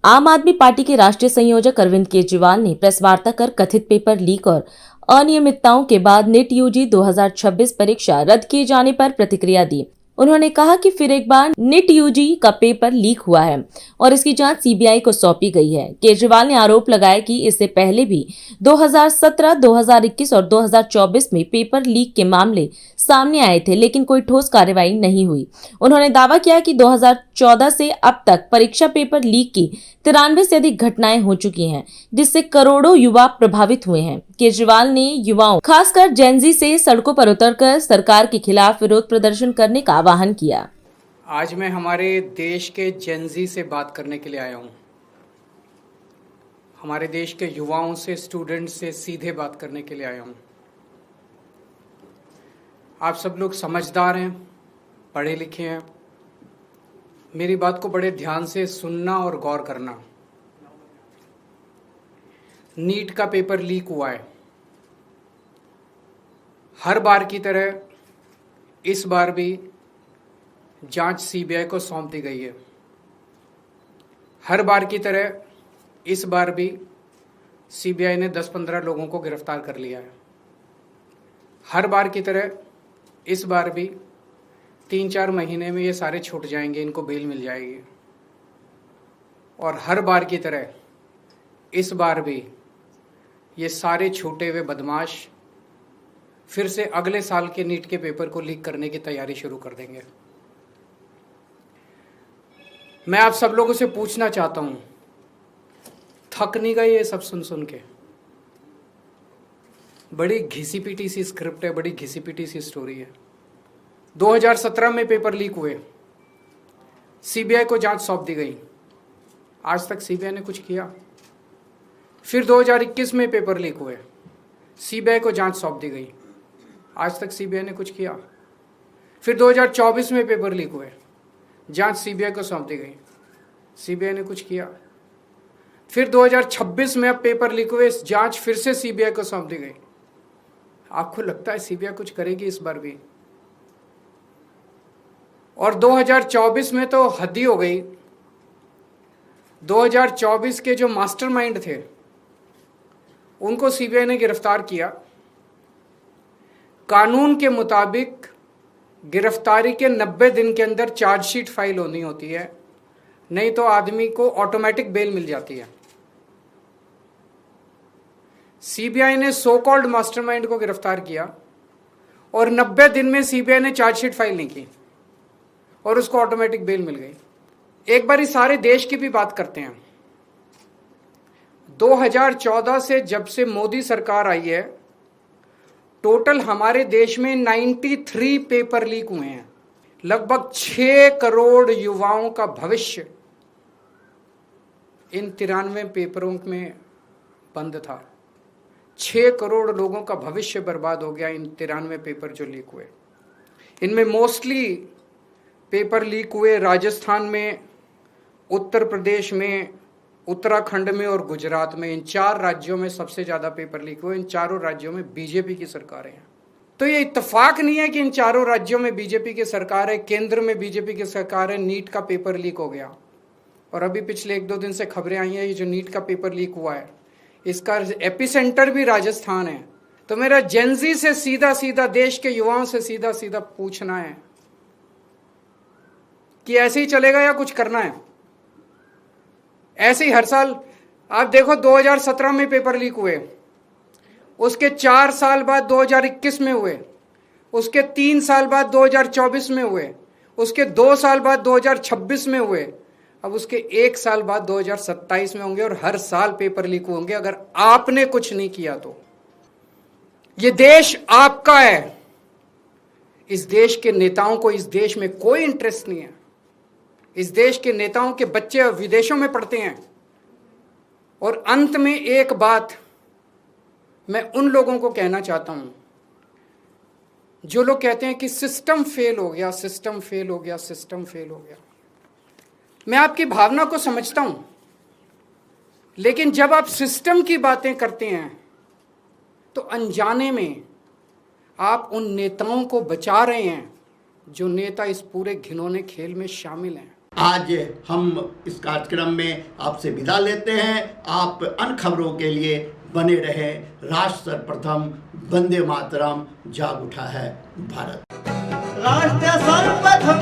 आम आदमी पार्टी के राष्ट्रीय संयोजक अरविंद केजरीवाल ने प्रेस वार्ता कर कथित पेपर लीक और अनियमितताओं के बाद नीट यूजी 2026 परीक्षा रद्द किए जाने पर प्रतिक्रिया दी। उन्होंने कहा कि फिर एक बार नीट यूजी का पेपर लीक हुआ है और इसकी जांच सीबीआई को सौंपी गई है। केजरीवाल ने आरोप लगाया कि इससे पहले भी 2017, 2021 और 2024 में पेपर लीक के मामले सामने आए थे, लेकिन कोई ठोस कार्रवाई नहीं हुई। उन्होंने दावा किया कि 2014 से अब तक परीक्षा पेपर लीक की 93 से अधिक घटनाएं हो चुकी हैं, जिससे करोड़ों युवा प्रभावित हुए हैं। केजरीवाल ने युवाओं, खासकर जेनजी से सड़कों पर उतरकर सरकार के खिलाफ विरोध प्रदर्शन करने का आह्वान किया। आज मैं हमारे देश के जेनजी से बात करने के लिए आया हूँ। हमारे देश के युवाओं से, स्टूडेंट्स से सीधे बात करने के लिए आया हूँ। आप सब लोग समझदार हैं, पढ़े लिखे हैं। मेरी बात को बड़े ध्यान से सुनना और गौर करना। नीट का पेपर लीक हुआ है। हर बार की तरह इस बार भी जांच सीबीआई को सौंप दी गई है। हर बार की तरह इस बार भी सीबीआई ने 10-15 लोगों को गिरफ्तार कर लिया है। हर बार की तरह इस बार भी 3-4 महीने में ये सारे छूट जाएंगे, इनको बेल मिल जाएगी। और हर बार की तरह इस बार भी ये सारे छूटे हुए बदमाश फिर से अगले साल के नीट के पेपर को लीक करने की तैयारी शुरू कर देंगे। मैं आप सब लोगों से पूछना चाहता हूं, थक नहीं गए ये सब सुन सुन के? बड़ी घिसी पिटी सी स्क्रिप्ट है, बड़ी घिसी पिटी सी स्टोरी है। 2017 में पेपर लीक हुए, सीबीआई को जांच सौंप दी गई। आज तक सीबीआई ने कुछ किया। फिर 2021 में पेपर लीक हुए, सीबीआई को जांच सौंप दी गई। आज तक सीबीआई ने कुछ किया। फिर 2024 में पेपर लीक हुए, जांच सीबीआई को सौंप दी गई, सीबीआई ने कुछ किया। फिर 2026 में अब पेपर लीक हुए, जांच फिर से सीबीआई को सौंप दी गई। आपको लगता है सीबीआई कुछ करेगी इस बार भी? और 2024 में तो हद ही हो गई। 2024 के जो मास्टरमाइंड थे उनको सीबीआई ने गिरफ्तार किया। कानून के मुताबिक गिरफ्तारी के 90 दिन के अंदर चार्जशीट फाइल होनी होती है, नहीं तो आदमी को ऑटोमेटिक बेल मिल जाती है। सीबीआई ने सो कॉल्ड मास्टरमाइंड को गिरफ्तार किया और 90 दिन में सीबीआई ने चार्जशीट फाइल नहीं की और उसको ऑटोमेटिक बेल मिल गई। एक बार इस सारे देश की भी बात करते हैं। 2014 से जब से मोदी सरकार आई है, टोटल हमारे देश में 93 पेपर लीक हुए हैं। लगभग 6 करोड़ युवाओं का भविष्य इन 93 पेपरों में बंद था। 6 करोड़ लोगों का भविष्य बर्बाद हो गया इन 93 पेपर जो लीक हुए। इनमें मोस्टली पेपर लीक हुए राजस्थान में, उत्तर प्रदेश में, उत्तराखंड में और गुजरात में। इन 4 राज्यों में सबसे ज्यादा पेपर लीक हुए। इन चारों राज्यों में बीजेपी की सरकारें हैं। तो ये इत्तेफाक नहीं है कि इन चारों राज्यों में बीजेपी की सरकार है, केंद्र में बीजेपी की सरकार है, नीट का पेपर लीक हो गया। और अभी पिछले 1-2 दिन से खबरें आई हैं, ये जो नीट का पेपर लीक हुआ है इसका एपिसेंटर भी राजस्थान है। तो मेरा जेनजी से सीधा सीधा, देश के युवाओं से सीधा सीधा पूछना है कि ऐसे ही चलेगा या कुछ करना है? ऐसे ही हर साल आप देखो, 2017 में पेपर लीक हुए, उसके 4 साल बाद 2021 में हुए, उसके 3 साल बाद 2024 में हुए, उसके 2 साल बाद 2026 में हुए, अब उसके 1 साल बाद 2027 में होंगे। और हर साल पेपर लीक होंगे अगर आपने कुछ नहीं किया तो। ये देश आपका है। इस देश के नेताओं को इस देश में कोई इंटरेस्ट नहीं है। इस देश के नेताओं के बच्चे विदेशों में पढ़ते हैं। और अंत में एक बात मैं उन लोगों को कहना चाहता हूं जो लोग कहते हैं कि सिस्टम फेल हो गया, सिस्टम फेल हो गया, सिस्टम फेल हो गया। मैं आपकी भावना को समझता हूं, लेकिन जब आप सिस्टम की बातें करते हैं तो अनजाने में आप उन नेताओं को बचा रहे हैं जो नेता इस पूरे घिनौने खेल में शामिल हैं। आज हम इस कार्यक्रम में आपसे विदा लेते हैं। आप अन्य खबरों के लिए बने रहे। राष्ट्र सर्वप्रथम, वंदे मातरम, जाग उठा है भारत। राष्ट्र सर्वप्रथम